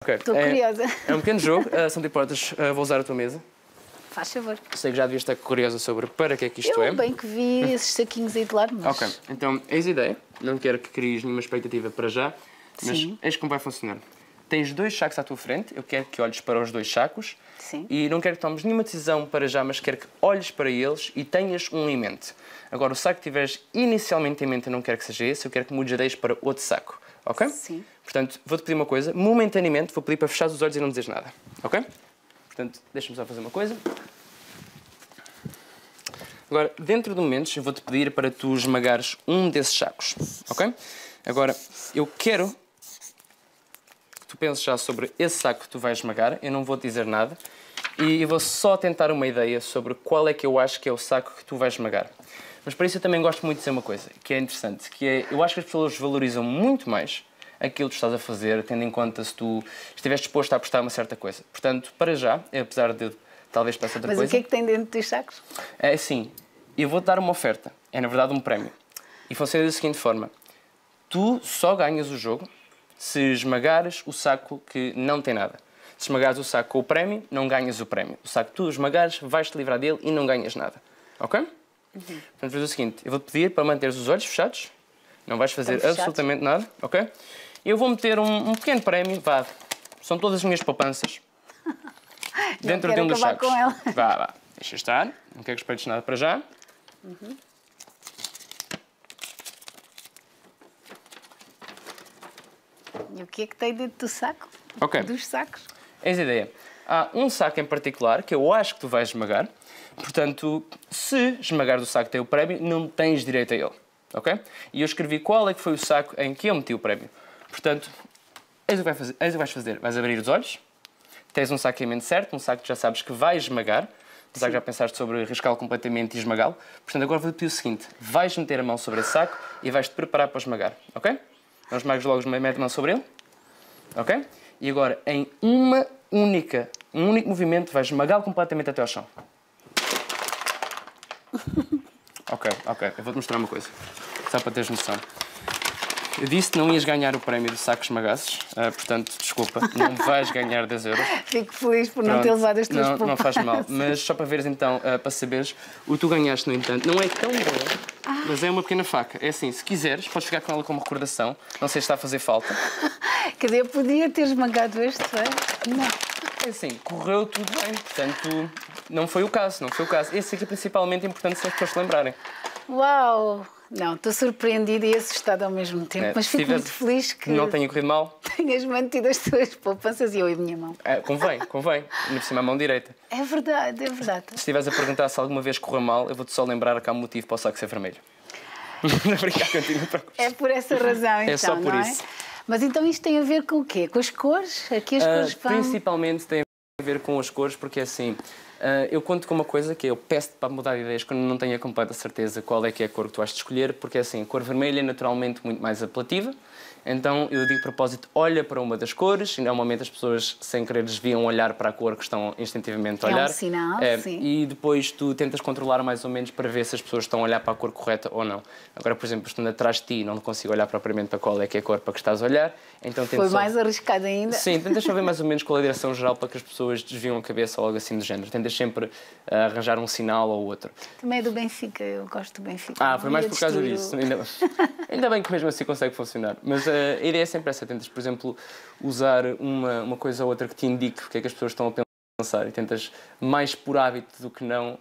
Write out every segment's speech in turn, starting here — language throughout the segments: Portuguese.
Okay. Estou curiosa. É um pequeno jogo, se não te importas, vou usar a tua mesa. Faz favor. Sei que já devias estar curiosa sobre para que é que isto é. Eu bem que vi esses saquinhos aí de lado, mas... Ok, então, eis a ideia. Não quero que cries nenhuma expectativa para já, mas Sim. eis como vai funcionar. Tens 2 sacos à tua frente, eu quero que olhes para os 2 sacos. Sim. E não quero que tomes nenhuma decisão para já, mas quero que olhes para eles e tenhas um em mente. Agora, o saco que tiveres inicialmente em mente, eu não quero que seja esse, eu quero que mudes a deixes para outro saco, ok? Sim. Portanto, vou-te pedir uma coisa, momentaneamente vou pedir para fechar os olhos e não dizeres nada, ok? Portanto, deixa-me só fazer uma coisa. Agora, dentro de momentos, eu vou-te pedir para tu esmagares um desses sacos, ok? Agora, eu quero que tu penses já sobre esse saco que tu vais esmagar, eu não vou-te dizer nada, e eu vou só tentar uma ideia sobre qual é que eu acho que é o saco que tu vais esmagar. Mas para isso eu também gosto muito de dizer uma coisa, que é interessante, que é, eu acho que as pessoas valorizam muito mais aquilo que tu estás a fazer, tendo em conta se tu estiveres disposto a apostar uma certa coisa. Portanto, para já, apesar de talvez peça outra coisa... Mas o que é que tem dentro dos sacos? É assim, eu vou-te dar uma oferta, é na verdade um prémio. E funciona da seguinte forma, tu só ganhas o jogo se esmagares o saco que não tem nada. Se esmagares o saco com o prémio, não ganhas o prémio. O saco que tu esmagares, vais-te livrar dele e não ganhas nada. Ok? Portanto, vamos fazer o seguinte, eu vou-te pedir para manteres os olhos fechados, não vais fazer absolutamente nada, ok? E eu vou meter um pequeno prémio, vá, são todas as minhas poupanças, dentro de um dos sacos. Com ela. Vá, deixa estar, não quero que espreites nada para já. E o que é que tem dentro do saco? Ok. Dos sacos? Eis a ideia. Há um saco em particular que eu acho que tu vais esmagar. Portanto, se esmagares o saco que tem o prémio, não tens direito a ele. Ok? E eu escrevi qual é que foi o saco em que eu meti o prémio. Portanto, eis o que vais fazer. Vais abrir os olhos. Tens um saco em mente certo, um saco que já sabes que vais esmagar. Um saco que já pensaste sobre riscá-lo completamente e esmagá-lo. Portanto, agora vou-te pedir o seguinte. Vais meter a mão sobre esse saco e vais-te preparar para esmagar. Ok? Não esmagas logo, mete a mão sobre ele. Ok? E agora, em um único movimento, vais esmagá-lo completamente até ao chão. Ok. Eu vou-te mostrar uma coisa. Só para teres noção. Eu disse que não ias ganhar o prémio do saco esmagasses. Portanto, desculpa, não vais ganhar 10 euros. Fico feliz por não ter levado as tuas poupanças. Não faz mal. Mas só para veres então, para saberes, o que tu ganhaste, no entanto, não é tão bom, mas é uma pequena faca. É assim, se quiseres, podes ficar com ela como recordação. Não sei se está a fazer falta. Quer dizer, eu podia ter esmagado este, é? Não. É assim, correu tudo bem, portanto, não foi o caso. Esse aqui é principalmente importante se as pessoas se lembrarem. Uau! Não, estou surpreendida e assustada ao mesmo tempo, mas fico muito feliz que não tenha corrido mal. Tenhas mantido as tuas poupanças e eu e a minha mão. Convém. Ainda por cima a mão direita. É verdade. Se estiveres a perguntar se alguma vez correu mal, eu vou-te só lembrar que há um motivo para o saco ser vermelho. Não brincar contigo, não preocupes. É por essa razão, então, é só por isso. Mas então isto tem a ver com o quê? Com as cores? Aqui as cores vão... Principalmente tem a ver com as cores, porque é assim... eu conto com uma coisa que eu peço para mudar de ideias quando não tenho a completa certeza qual é que é a cor que tu has de escolher, porque é assim, a cor vermelha é naturalmente muito mais apelativa, então eu digo de propósito, olha para uma das cores, e normalmente as pessoas sem querer desviam olhar para a cor que estão instintivamente a olhar. É um sinal, sim. E depois tu tentas controlar mais ou menos para ver se as pessoas estão a olhar para a cor correta ou não. Agora, por exemplo, estando atrás de ti não consigo olhar propriamente para qual é que é a cor para que estás a olhar, então foi mais arriscado ainda. Sim, tentas só ver mais ou menos qual é a direção geral para que as pessoas desviam a cabeça ou algo assim do género. Tentas sempre arranjar um sinal ou outro. Também é do Benfica, eu gosto do Benfica. Foi mais por causa disso. Ainda bem que mesmo assim consegue funcionar. Mas a ideia é sempre essa. Tentas, por exemplo, usar uma coisa ou outra que te indique o que é que as pessoas estão a pensar e tentas, mais por hábito do que não,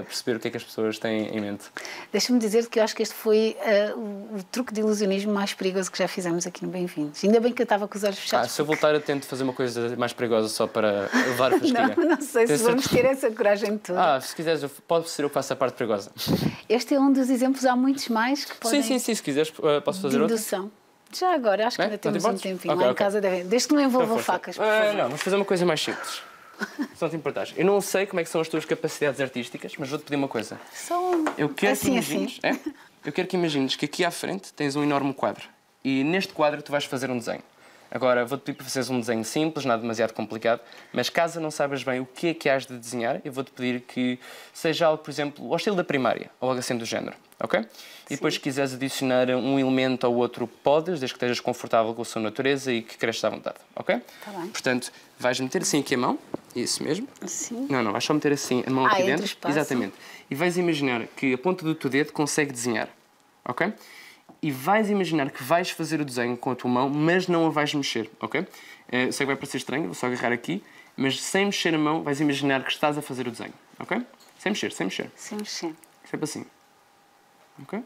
perceber o que é que as pessoas têm em mente. Deixa-me dizer que eu acho que este foi o truque de ilusionismo mais perigoso que já fizemos aqui no Bem-vindos. Ainda bem que eu estava com os olhos fechados. Se eu voltar a tento fazer uma coisa mais perigosa só para levar a fasquinha. não sei se vamos ter essa coragem toda. Se quiseres, pode ser eu que faço a parte perigosa. Este é um dos exemplos, há muitos mais que podem... Sim, se quiseres, posso fazer outro. Dedução. Já agora, acho que ainda temos um tempinho lá em casa. Desde que não envolva facas, por favor. Não, vamos fazer uma coisa mais simples. Se não te importares. Eu não sei como é que são as tuas capacidades artísticas, mas vou-te pedir uma coisa. Eu quero que imagines, Eu quero que imagines que aqui à frente tens um enorme quadro. E neste quadro tu vais fazer um desenho. Agora, vou-te pedir para fazeres um desenho simples, nada demasiado complicado, mas caso não saibas bem o que é que has de desenhar, eu vou-te pedir que seja algo, por exemplo, ao estilo da primária, ou algo assim do género, ok? Sim. E depois, se quiseres adicionar um elemento ou outro, podes, desde que estejas confortável com a sua natureza e que cresces à vontade, ok? Tá bem. Portanto, vais meter assim aqui a mão, isso mesmo. Assim? Não, vais só meter assim a mão aqui entre o dentro. espaço. Exatamente. E vais imaginar que a ponta do teu dedo consegue desenhar, ok? E vais imaginar que vais fazer o desenho com a tua mão, mas não a vais mexer, ok? Sei que vai parecer estranho, vou só agarrar aqui, mas sem mexer a mão vais imaginar que estás a fazer o desenho, ok? Sem mexer, sem mexer. Sem mexer. Sempre assim, ok?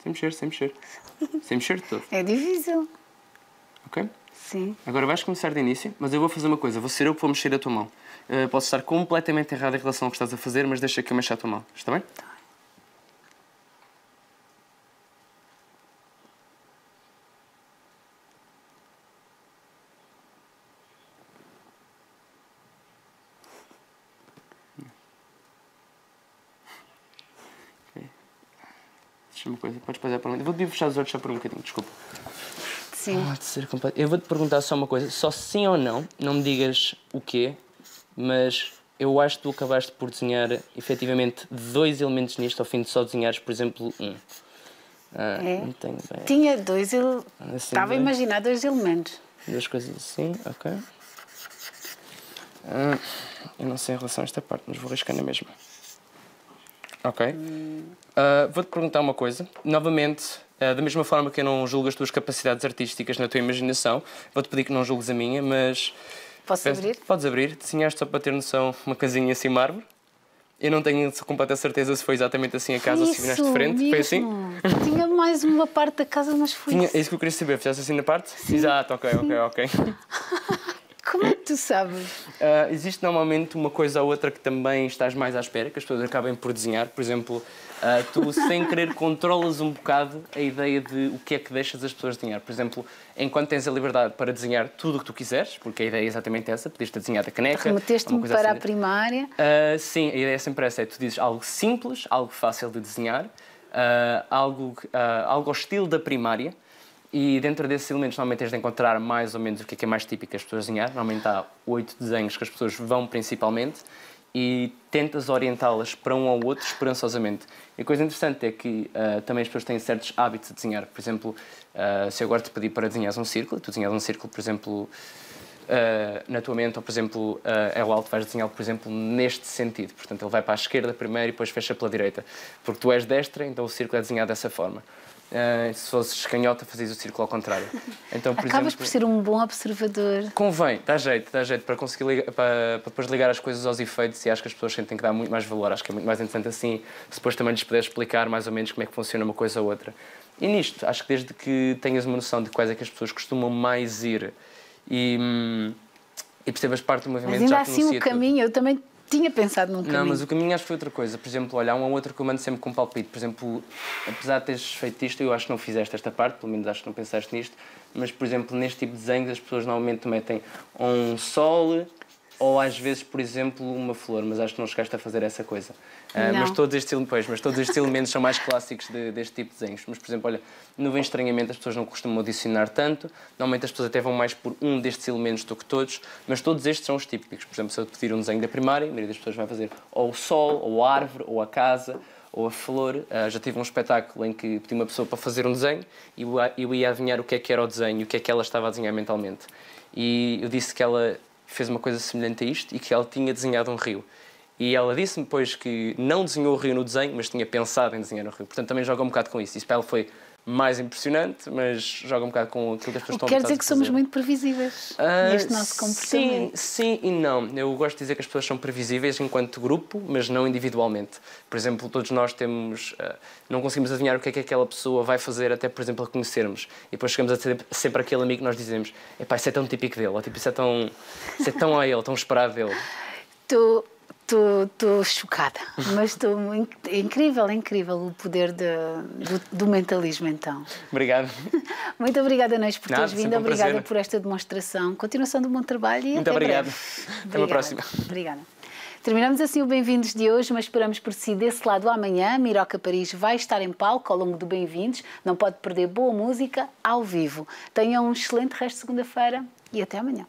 Sem mexer, sem mexer. Sem mexer de todo. É difícil. Ok? Sim. Agora vais começar de início, mas eu vou fazer uma coisa, vou ser eu que vou mexer a tua mão. Posso estar completamente errado em relação ao que estás a fazer, mas deixa que eu mexa a tua mão, está bem? Tá. Deixa-me uma coisa, podes fazer para mim. Vou-te fechar os olhos só por um bocadinho, desculpa. Sim. Pode ser completo. Eu vou-te perguntar só uma coisa, só sim ou não, não me digas o quê, mas eu acho que tu acabaste por desenhar efetivamente 2 elementos nisto, ao fim de só desenhares, por exemplo, um. É. Não tenho bem. Tinha 2, eu Assim, estava a imaginar 2 elementos. 2 coisas assim, ok. Eu não sei em relação a esta parte, mas vou arriscar na mesma. Ok. Vou-te perguntar uma coisa. Novamente, da mesma forma que eu não julgo as tuas capacidades artísticas na tua imaginação, vou-te pedir que não julgues a minha, mas... Posso abrir? Podes abrir. Desenhaste, só para ter noção, uma casinha assim mármore. Eu não tenho completa certeza se foi exatamente assim a casa ou se vineste de frente. Mesmo. Foi assim? Tinha mais uma parte da casa, mas foi É isso que eu queria saber. Fizeste assim na parte? Sim. Exato, ok. Como é que tu sabes? Existe normalmente uma coisa ou outra que também estás mais à espera, que as pessoas acabem por desenhar. Por exemplo, tu, sem querer, controlas um bocado a ideia de o que é que deixas as pessoas desenhar. Por exemplo, enquanto tens a liberdade para desenhar tudo o que tu quiseres, porque a ideia é exatamente essa, podias-te desenhar a caneca... Remeteste-me para assim. a primária. Sim, a ideia é sempre essa. Tu dizes algo simples, algo fácil de desenhar, algo ao estilo da primária. E dentro desses elementos, normalmente tens de encontrar mais ou menos o que é mais típico as pessoas desenhar. Normalmente há 8 desenhos que as pessoas vão principalmente e tentas orientá-las para um ou outro esperançosamente. E a coisa interessante é que também as pessoas têm certos hábitos de desenhar. Por exemplo, se eu agora te pedir para desenhar um círculo, tu desenhas um círculo, por exemplo, na tua mente, ou por exemplo, é o alto, vais desenhá-lo, por exemplo, neste sentido. Portanto, ele vai para a esquerda primeiro e depois fecha pela direita. Porque tu és destra, então o círculo é desenhado dessa forma. Se fosses canhota, fazias o círculo ao contrário. Então, Acabas por ser um bom observador. Convém, dá jeito para conseguir para depois ligar as coisas aos efeitos, e acho que as pessoas têm que dar muito mais valor. Acho que é muito mais interessante assim, se depois também lhes puderes explicar mais ou menos como é que funciona uma coisa ou outra. E nisto, acho que desde que tenhas uma noção de quais é que as pessoas costumam mais ir e percebas parte do movimento, mas ainda já assim o caminho, eu também tinha pensado num caminho. Não, mas o caminho acho que foi outra coisa. Por exemplo, olha, há um ou outro que eu mando sempre com palpite. Por exemplo, apesar de teres feito isto, eu acho que não fizeste esta parte, pelo menos acho que não pensaste nisto, mas, por exemplo, neste tipo de desenhos as pessoas normalmente metem um sol ou às vezes, por exemplo, uma flor, mas acho que não chegaste a fazer essa coisa. Mas todos estes elementos são mais clássicos deste tipo de desenhos. Mas, por exemplo, olha, não vem estranhamente, as pessoas não costumam adicionar tanto. Normalmente as pessoas até vão mais por um destes elementos do que todos, mas todos estes são os típicos. Por exemplo, se eu te pedir um desenho da primária, a maioria das pessoas vai fazer ou o sol, ou a árvore, ou a casa, ou a flor. Já tive um espetáculo em que pedi uma pessoa para fazer um desenho e eu ia adivinhar o que é que era o desenho e o que é que ela estava a desenhar mentalmente. E eu disse que ela fez uma coisa semelhante a isto e que ela tinha desenhado um rio. E ela disse-me depois que não desenhou o rio no desenho, mas tinha pensado em desenhar o rio. Portanto, também joga um bocado com isso. Isso para ela foi mais impressionante, mas joga um bocado com aquilo que as pessoas estão a fazer. Quer dizer que somos muito previsíveis neste nosso comportamento. Sim e não. Eu gosto de dizer que as pessoas são previsíveis enquanto grupo, mas não individualmente. Por exemplo, todos nós não conseguimos adivinhar o que é que aquela pessoa vai fazer até, por exemplo, a conhecermos. E depois chegamos a ter sempre aquele amigo que nós dizemos: epá, isso é tão típico dele, ou tipo, isso é tão a ele, tão esperado dele. Estou chocada, mas estou incrível o poder do mentalismo, então. Obrigado. Muito obrigada, Inês, por teres vindo. Obrigada prazer. por esta demonstração. Continuação do bom trabalho e muito até obrigado. breve. Até uma próxima. Obrigada. Terminamos assim o Bem-vindos de hoje, mas esperamos por si desse lado amanhã. Miroca Paris vai estar em palco ao longo do Bem-vindos. Não pode perder boa música ao vivo. Tenham um excelente resto de segunda-feira e até amanhã.